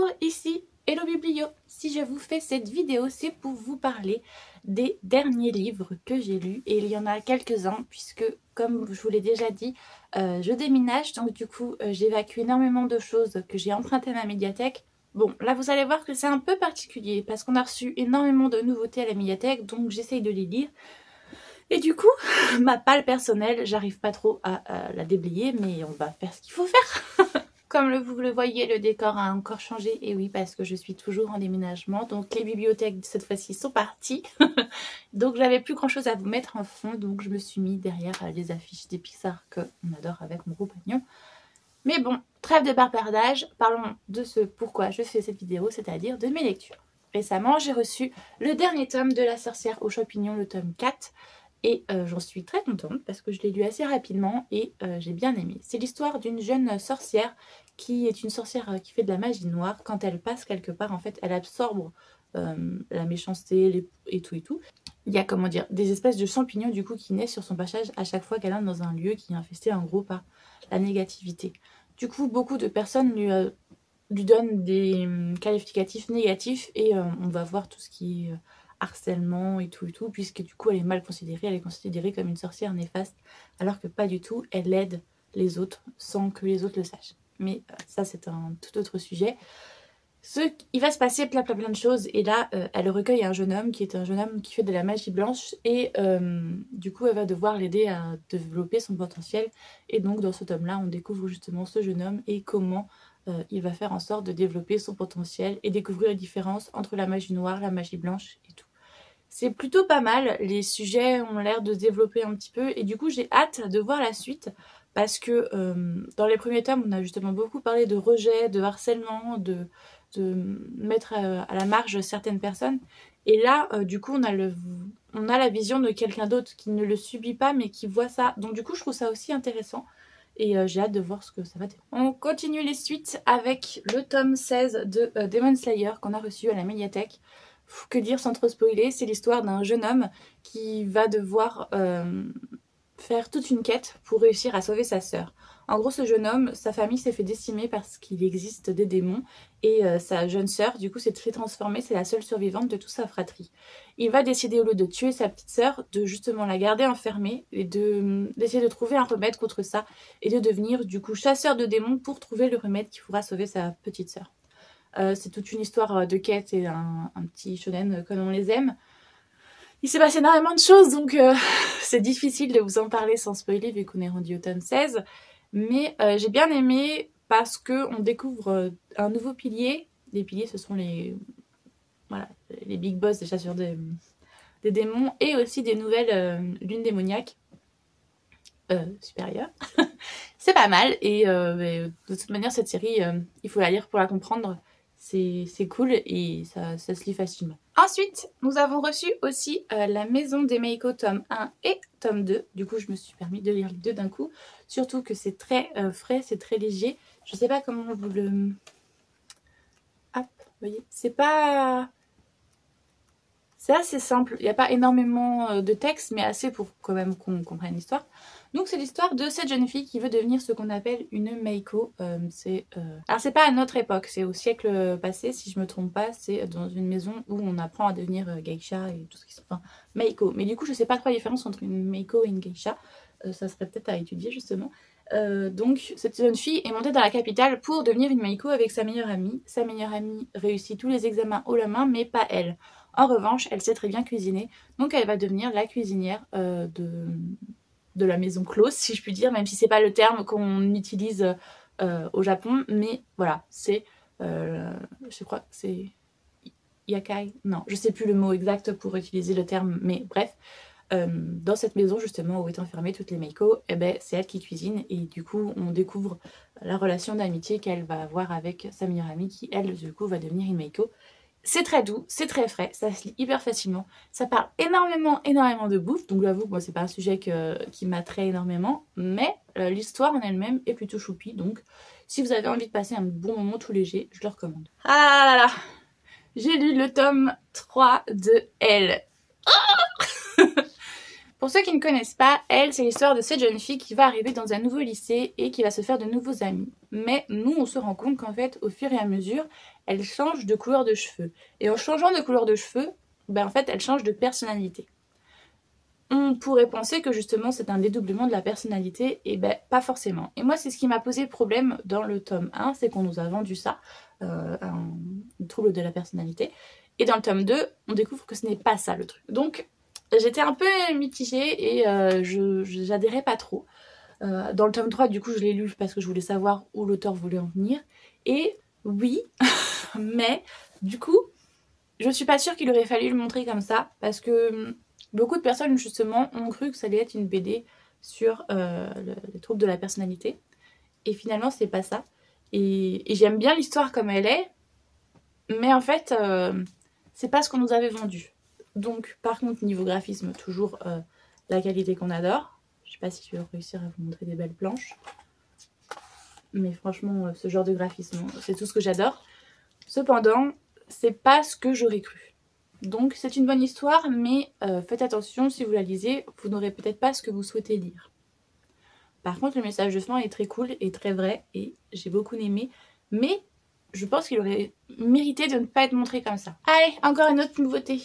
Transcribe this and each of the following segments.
Bonjour, ici Hello Biblio. Si je vous fais cette vidéo, c'est pour vous parler des derniers livres que j'ai lus. Et il y en a quelques-uns puisque, comme je vous l'ai déjà dit, je déménage. Donc du coup, j'évacue énormément de choses que j'ai empruntées à ma médiathèque. Bon, là vous allez voir que c'est un peu particulier parce qu'on a reçu énormément de nouveautés à la médiathèque. Donc j'essaye de les lire. Et du coup, ma palle personnelle, j'arrive pas trop à la déblayer, mais on va faire ce qu'il faut faire. Comme vous le voyez, le décor a encore changé. Et oui, parce que je suis toujours en déménagement. Donc les bibliothèques, cette fois-ci, sont parties. Donc j'avais plus grand-chose à vous mettre en fond. Donc je me suis mis derrière les affiches des Pixar qu'on adore avec mon compagnon. Mais bon, trêve de bavardage. Parlons de ce pourquoi je fais cette vidéo, c'est-à-dire de mes lectures. Récemment, j'ai reçu le dernier tome de La sorcière aux champignons, le tome 4. Et j'en suis très contente parce que je l'ai lu assez rapidement et j'ai bien aimé. C'est l'histoire d'une jeune sorcière qui est une sorcière qui fait de la magie noire. Quand elle passe quelque part, en fait, elle absorbe la méchanceté et tout et tout. Il y a, comment dire, des espèces de champignons du coup qui naissent sur son passage à chaque fois qu'elle entre dans un lieu qui est infesté en gros par la négativité. Du coup, beaucoup de personnes lui donnent des qualificatifs négatifs et on va voir tout ce qui est harcèlement et tout, puisque du coup elle est mal considérée, elle est considérée comme une sorcière néfaste, alors que pas du tout, elle aide les autres sans que les autres le sachent. Mais ça c'est un tout autre sujet. Il va se passer plein de choses et là elle recueille un jeune homme qui est un jeune homme qui fait de la magie blanche et du coup elle va devoir l'aider à développer son potentiel et donc dans ce tome là on découvre justement ce jeune homme et comment il va faire en sorte de développer son potentiel et découvrir les différences entre la magie noire, la magie blanche et tout. C'est plutôt pas mal, les sujets ont l'air de se développer un petit peu et du coup j'ai hâte de voir la suite parce que dans les premiers tomes on a justement beaucoup parlé de rejet, de harcèlement, de mettre à la marge certaines personnes et là du coup on a la vision de quelqu'un d'autre qui ne le subit pas mais qui voit ça, donc du coup je trouve ça aussi intéressant et j'ai hâte de voir ce que ça va donner. On continue les suites avec le tome 16 de Demon Slayer qu'on a reçu à la médiathèque. Que dire sans trop spoiler, c'est l'histoire d'un jeune homme qui va devoir faire toute une quête pour réussir à sauver sa sœur. En gros, ce jeune homme, sa famille s'est fait décimer parce qu'il existe des démons et sa jeune sœur, du coup, s'est fait transformer, c'est la seule survivante de toute sa fratrie. Il va décider, au lieu de tuer sa petite sœur, de justement la garder enfermée et d'essayer de trouver un remède contre ça et de devenir, du coup, chasseur de démons pour trouver le remède qui pourra sauver sa petite sœur. C'est toute une histoire de quête et un petit shonen comme on les aime. Il s'est passé énormément de choses, donc c'est difficile de vous en parler sans spoiler vu qu'on est rendu au tome 16. Mais j'ai bien aimé parce qu'on découvre un nouveau pilier. Les piliers, ce sont les big boss des chasseurs des démons et aussi des nouvelles lunes démoniaques supérieures. C'est pas mal et de toute manière cette série, il faut la lire pour la comprendre. C'est cool et ça se lit facilement. Ensuite, nous avons reçu aussi La Maison des Meiko tome 1 et tome 2. Du coup, je me suis permis de lire les deux d'un coup. Surtout que c'est très frais, c'est très léger. Je sais pas comment vous le... Hop, vous voyez, c'est pas... C'est assez simple. Il n'y a pas énormément de texte, mais assez pour quand même qu'on comprenne l'histoire. Donc c'est l'histoire de cette jeune fille qui veut devenir ce qu'on appelle une Meiko. Alors c'est pas à notre époque, c'est au siècle passé, si je me trompe pas. C'est dans une maison où on apprend à devenir geisha et tout ce qui sont... Enfin, Meiko. Mais du coup je sais pas trop la différence entre une Meiko et une geisha. Ça serait peut-être à étudier justement. Donc cette jeune fille est montée dans la capitale pour devenir une Meiko avec sa meilleure amie. Sa meilleure amie réussit tous les examens haut la main, mais pas elle. En revanche, elle sait très bien cuisiner, donc elle va devenir la cuisinière de la maison close, si je puis dire, même si c'est pas le terme qu'on utilise au Japon, mais voilà, c'est, je crois que c'est yakai, non, je sais plus le mot exact pour utiliser le terme, mais bref, dans cette maison justement où est enfermée toutes les Meiko, eh ben, c'est elle qui cuisine et du coup on découvre la relation d'amitié qu'elle va avoir avec sa meilleure amie qui elle du coup va devenir une Meiko. C'est très doux, c'est très frais, ça se lit hyper facilement. Ça parle énormément de bouffe, donc j'avoue que moi c'est pas un sujet qui m'attrait énormément, mais l'histoire en elle-même est plutôt choupie, donc si vous avez envie de passer un bon moment tout léger, je le recommande. Ah là là, j'ai lu le tome 3 de Elle. Pour ceux qui ne connaissent pas, Elle, c'est l'histoire de cette jeune fille qui va arriver dans un nouveau lycée et qui va se faire de nouveaux amis. Mais nous, on se rend compte qu'en fait, au fur et à mesure, elle change de couleur de cheveux. Et en changeant de couleur de cheveux, ben en fait, elle change de personnalité. On pourrait penser que justement c'est un dédoublement de la personnalité, et ben pas forcément. Et moi c'est ce qui m'a posé problème dans le tome 1, c'est qu'on nous a vendu ça, un trouble de la personnalité. Et dans le tome 2, on découvre que ce n'est pas ça le truc. Donc j'étais un peu mitigée et j'adhérais pas trop. Dans le tome 3 du coup je l'ai lu parce que je voulais savoir où l'auteur voulait en venir. Et oui, mais du coup je suis pas sûre qu'il aurait fallu le montrer comme ça, parce que beaucoup de personnes justement ont cru que ça allait être une BD sur les troubles de la personnalité. Et finalement c'est pas ça. Et j'aime bien l'histoire comme elle est, mais en fait c'est pas ce qu'on nous avait vendu. Donc par contre niveau graphisme, toujours la qualité qu'on adore. Je sais pas si je vais réussir à vous montrer des belles planches. Mais franchement ce genre de graphisme, c'est tout ce que j'adore. Cependant, c'est pas ce que j'aurais cru. Donc c'est une bonne histoire, mais faites attention, si vous la lisez, vous n'aurez peut-être pas ce que vous souhaitez lire. Par contre, le message de fin est très cool et très vrai, et j'ai beaucoup aimé, mais je pense qu'il aurait mérité de ne pas être montré comme ça. Allez, encore une autre nouveauté.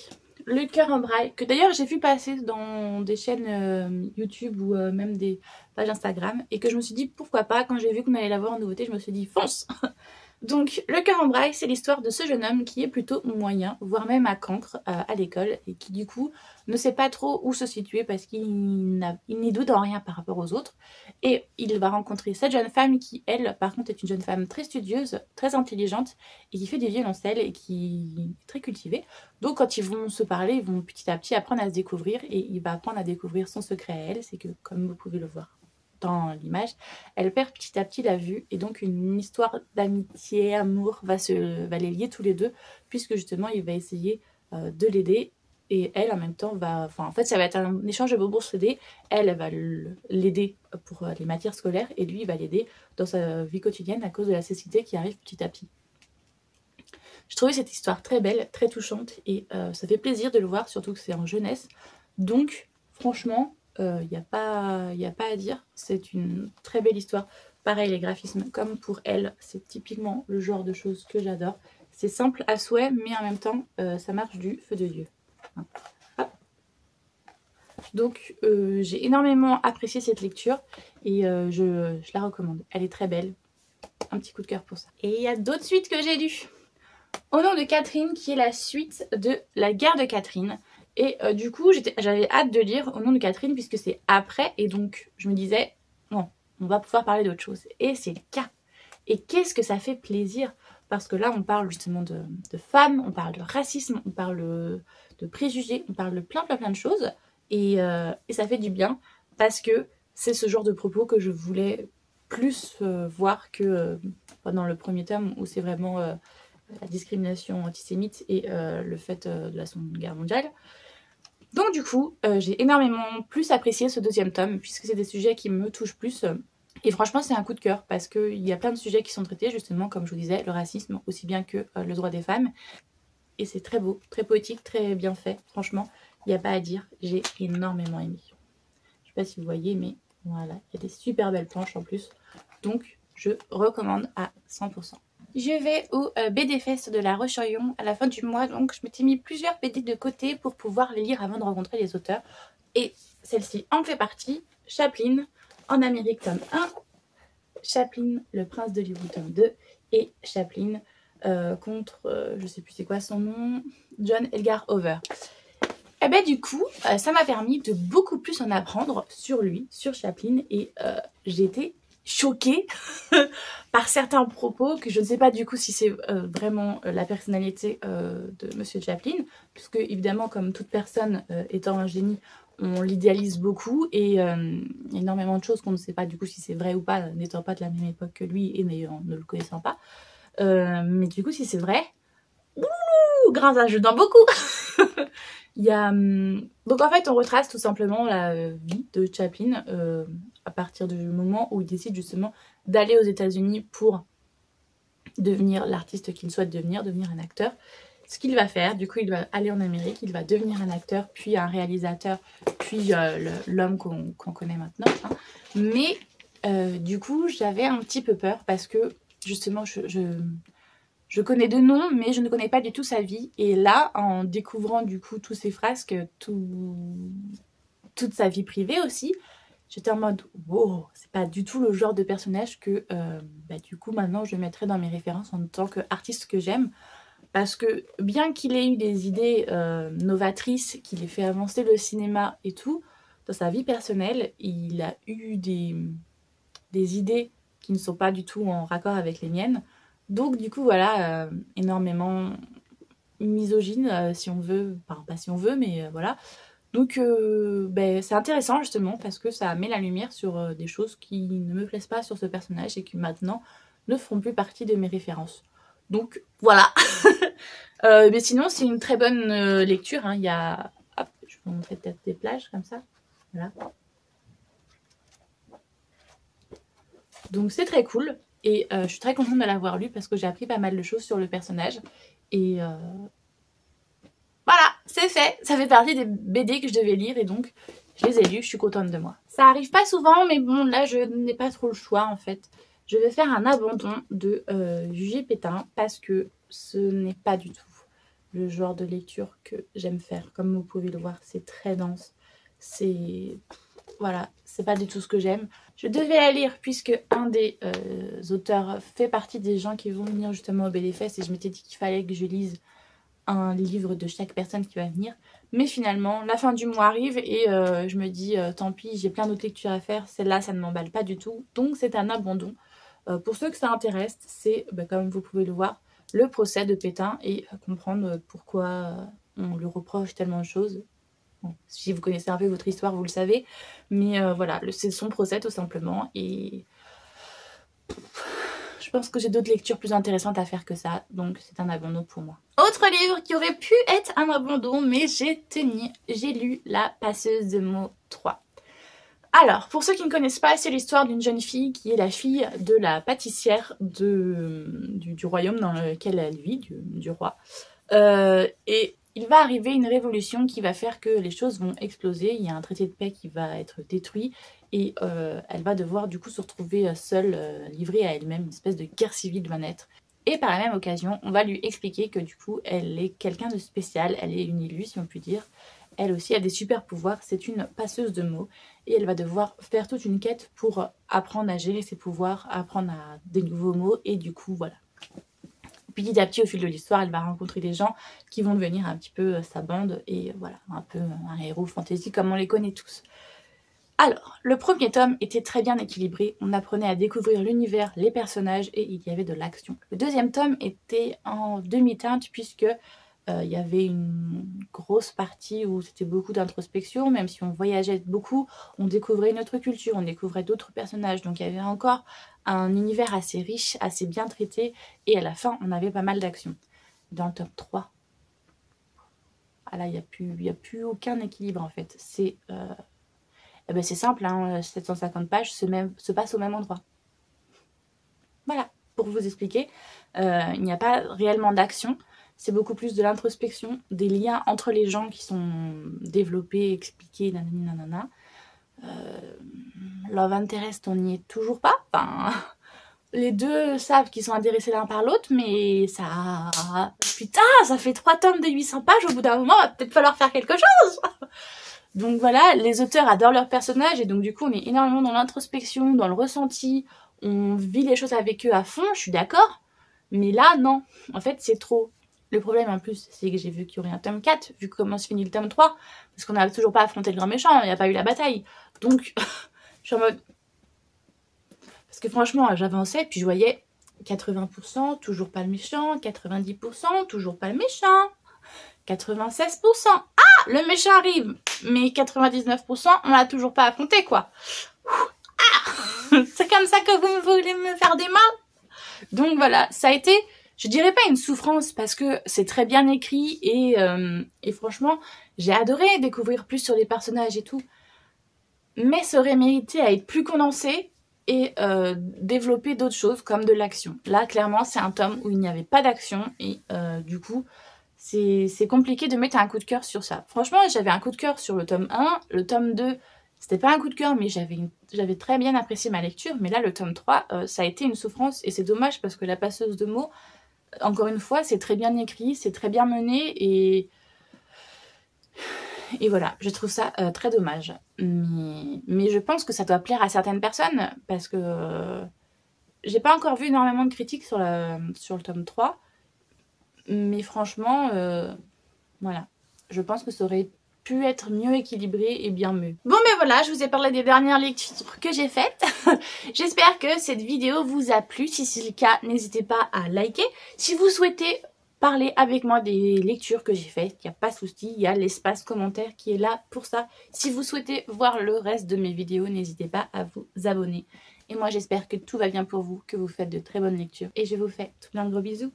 Le cœur en braille, que d'ailleurs j'ai vu passer dans des chaînes YouTube ou même des pages Instagram, et que je me suis dit pourquoi pas, quand j'ai vu qu'on allait l'avoir en nouveauté, je me suis dit fonce. Donc le cœur en braille, c'est l'histoire de ce jeune homme qui est plutôt moyen, voire même à cancre à l'école, et qui du coup ne sait pas trop où se situer parce qu'il n'y doute en rien par rapport aux autres. Et il va rencontrer cette jeune femme qui, elle, par contre, est une jeune femme très studieuse, très intelligente, et qui fait du violoncelle et qui est très cultivée. Donc quand ils vont se parler, ils vont petit à petit apprendre à se découvrir, et il va apprendre à découvrir son secret à elle, c'est que, comme vous pouvez le voir dans l'image, elle perd petit à petit la vue, et donc une histoire d'amitié, amour va les lier tous les deux, puisque justement il va essayer de l'aider, et elle en même temps va, enfin en fait ça va être un échange de beaux procédés. Elle va l'aider pour les matières scolaires, et lui il va l'aider dans sa vie quotidienne à cause de la cécité qui arrive petit à petit. Je trouvais cette histoire très belle, très touchante, et ça fait plaisir de le voir, surtout que c'est en jeunesse. Donc franchement, il n'y a pas à dire, c'est une très belle histoire. Pareil, les graphismes, comme pour Elle, c'est typiquement le genre de choses que j'adore. C'est simple à souhait, mais en même temps, ça marche du feu de Dieu. Hop. Donc, j'ai énormément apprécié cette lecture, et je la recommande. Elle est très belle. Un petit coup de cœur pour ça. Et il y a d'autres suites que j'ai lues. Au nom de Catherine, qui est la suite de La guerre de Catherine. Et du coup, j'avais hâte de lire Au nom de Catherine, puisque c'est après. Et donc, je me disais, bon, on va pouvoir parler d'autre chose. Et c'est le cas. Et qu'est-ce que ça fait plaisir! Parce que là, on parle justement de femmes, on parle de racisme, on parle de préjugés, on parle de plein de choses. Et ça fait du bien, parce que c'est ce genre de propos que je voulais plus voir que dans le premier tome, où c'est vraiment la discrimination antisémite et le fait de la Seconde Guerre mondiale. Donc du coup, j'ai énormément plus apprécié ce deuxième tome, puisque c'est des sujets qui me touchent plus. Et franchement, c'est un coup de cœur, parce qu'il y a plein de sujets qui sont traités, justement, comme je vous disais, le racisme, aussi bien que le droit des femmes. Et c'est très beau, très poétique, très bien fait. Franchement, il n'y a pas à dire, j'ai énormément aimé. Je sais pas si vous voyez, mais voilà, il y a des super belles planches en plus. Donc, je recommande à 100%. Je vais au BD Fest de La Roche-sur-Yon à la fin du mois, donc je m'étais mis plusieurs BD de côté pour pouvoir les lire avant de rencontrer les auteurs. Et celle-ci en fait partie. Chaplin en Amérique tome 1, Chaplin le prince d'Hollywood tome 2, et Chaplin contre, je sais plus c'est quoi son nom, John Edgar Hoover. Et ben du coup, ça m'a permis de beaucoup plus en apprendre sur lui, sur Chaplin, et j'ai été choquée par certains propos, que je ne sais pas du coup si c'est vraiment la personnalité de Monsieur Chaplin, puisque évidemment, comme toute personne étant un génie, on l'idéalise beaucoup, et énormément de choses qu'on ne sait pas du coup si c'est vrai ou pas, n'étant pas de la même époque que lui et ne le connaissant pas. Mais du coup, si c'est vrai, grince à dans beaucoup. Il y a, donc en fait on retrace tout simplement la vie de Chaplin à partir du moment où il décide justement d'aller aux États-Unis pour devenir l'artiste qu'il souhaite devenir un acteur. ce qu'il va faire. Du coup, il va aller en Amérique, il va devenir un acteur, puis un réalisateur, puis l'homme qu'on connaît maintenant. Hein. Mais du coup, j'avais un petit peu peur parce que justement, je connais de nom, mais je ne connais pas du tout sa vie. Et là, en découvrant du coup tous ses frasques, toute sa vie privée aussi, j'étais en mode wow, c'est pas du tout le genre de personnage que du coup maintenant je mettrais dans mes références en tant qu'artiste que j'aime. Parce que bien qu'il ait eu des idées novatrices, qu'il ait fait avancer le cinéma et tout, dans sa vie personnelle, il a eu des idées qui ne sont pas du tout en raccord avec les miennes. Donc du coup voilà, énormément misogyne si on veut, enfin pas si on veut, mais voilà. Donc c'est intéressant justement parce que ça met la lumière sur des choses qui ne me plaisent pas sur ce personnage et qui maintenant ne feront plus partie de mes références. Donc voilà. Mais sinon c'est une très bonne lecture. Hein. Il y a... Hop, je vais vous montrer peut-être des plages comme ça. Voilà. Donc c'est très cool. Et je suis très contente de l'avoir lu parce que j'ai appris pas mal de choses sur le personnage. Et voilà, c'est fait. Ça fait partie des BD que je devais lire et donc je les ai lus, je suis contente de moi. Ça arrive pas souvent, mais bon, là je n'ai pas trop le choix en fait. Je vais faire un abandon de J.G. Pétain parce que ce n'est pas du tout le genre de lecture que j'aime faire. Comme vous pouvez le voir, c'est très dense. C'est... Voilà, c'est pas du tout ce que j'aime. Je devais la lire puisque un des auteurs fait partie des gens qui vont venir justement au BDFest et je m'étais dit qu'il fallait que je lise un livre de chaque personne qui va venir. Mais finalement, la fin du mois arrive et je me dis tant pis, j'ai plein d'autres lectures à faire. Celle-là, ça ne m'emballe pas du tout. Donc c'est un abandon. Pour ceux que ça intéresse, c'est, comme vous pouvez le voir, le procès de Pétain et comprendre pourquoi on lui reproche tellement de choses. Bon, si vous connaissez un peu votre histoire, vous le savez. Mais voilà, c'est son procès tout simplement. Et je pense que j'ai d'autres lectures plus intéressantes à faire que ça. Donc c'est un abandon pour moi. Autre livre qui aurait pu être un abandon, mais j'ai tenu. J'ai lu La passeuse de mots 3. Alors, pour ceux qui ne connaissent pas, c'est l'histoire d'une jeune fille qui est la fille de la pâtissière du royaume dans lequel elle vit, du roi. Et il va arriver une révolution qui va faire que les choses vont exploser. Il y a un traité de paix qui va être détruit et elle va devoir du coup se retrouver seule, livrée à elle-même. Une espèce de guerre civile va naître. Et par la même occasion, on va lui expliquer que du coup, elle est quelqu'un de spécial. Elle est une élue, si on peut dire. Elle aussi a des super pouvoirs. C'est une passeuse de mots. Et elle va devoir faire toute une quête pour apprendre à gérer ses pouvoirs, apprendre à des nouveaux mots. Et du coup, voilà. Petit à petit, au fil de l'histoire, elle va rencontrer des gens qui vont devenir un petit peu sa bande. Et voilà, un peu un héros fantasy comme on les connaît tous. Alors, le premier tome était très bien équilibré. On apprenait à découvrir l'univers, les personnages et il y avait de l'action. Le deuxième tome était en demi-teinte puisque il y avait une grosse partie où c'était beaucoup d'introspection. Même si on voyageait beaucoup, on découvrait une autre culture, on découvrait d'autres personnages. Donc il y avait encore un univers assez riche, assez bien traité. Et à la fin, on avait pas mal d'action. Dans le tome 3, ah là, il n'y a plus aucun équilibre en fait. C'est simple, hein, 750 pages se passent au même endroit. Voilà, pour vous expliquer, il n'y a pas réellement d'action. C'est beaucoup plus de l'introspection, des liens entre les gens qui sont développés, expliqués, nanani nanana. Love Interest, on n'y est toujours pas. Enfin, les deux savent qu'ils sont intéressés l'un par l'autre, mais ça... Putain, ça fait 3 tomes de 800 pages, au bout d'un moment, il va peut-être falloir faire quelque chose. Donc voilà, les auteurs adorent leurs personnages et donc du coup on est énormément dans l'introspection, dans le ressenti, on vit les choses avec eux à fond, je suis d'accord, mais là non, en fait c'est trop. Le problème en plus c'est que j'ai vu qu'il y aurait un tome 4, vu comment se finit le tome 3, parce qu'on n'a toujours pas affronté le grand méchant, il n'y a pas eu la bataille, donc je suis en mode... Parce que franchement j'avançais puis je voyais 80%, toujours pas le méchant, 90%, toujours pas le méchant, 96%, le méchant arrive, mais 99%, on l'a toujours pas affronté, quoi. C'est comme ça que vous voulez me faire des mal. Donc voilà, ça a été, je dirais pas une souffrance, parce que c'est très bien écrit, et franchement, j'ai adoré découvrir plus sur les personnages et tout, mais ça aurait mérité à être plus condensé, et développer d'autres choses, comme de l'action. Là, clairement, c'est un tome où il n'y avait pas d'action, et du coup... c'est compliqué de mettre un coup de cœur sur ça. Franchement, j'avais un coup de cœur sur le tome 1, le tome 2, c'était pas un coup de cœur, mais j'avais très bien apprécié ma lecture. Mais là, le tome 3, ça a été une souffrance et c'est dommage parce que La Passeuse de mots, encore une fois, c'est très bien écrit, c'est très bien mené et voilà, je trouve ça très dommage. Mais je pense que ça doit plaire à certaines personnes parce que j'ai pas encore vu énormément de critiques sur le tome 3. Mais franchement, voilà, je pense que ça aurait pu être mieux équilibré et bien mieux. Bon mais voilà, je vous ai parlé des dernières lectures que j'ai faites. J'espère que cette vidéo vous a plu. Si c'est le cas, n'hésitez pas à liker. Si vous souhaitez parler avec moi des lectures que j'ai faites, il n'y a pas de souci, il y a l'espace commentaire qui est là pour ça. Si vous souhaitez voir le reste de mes vidéos, n'hésitez pas à vous abonner. Et moi j'espère que tout va bien pour vous, que vous faites de très bonnes lectures. Et je vous fais tout plein de gros bisous.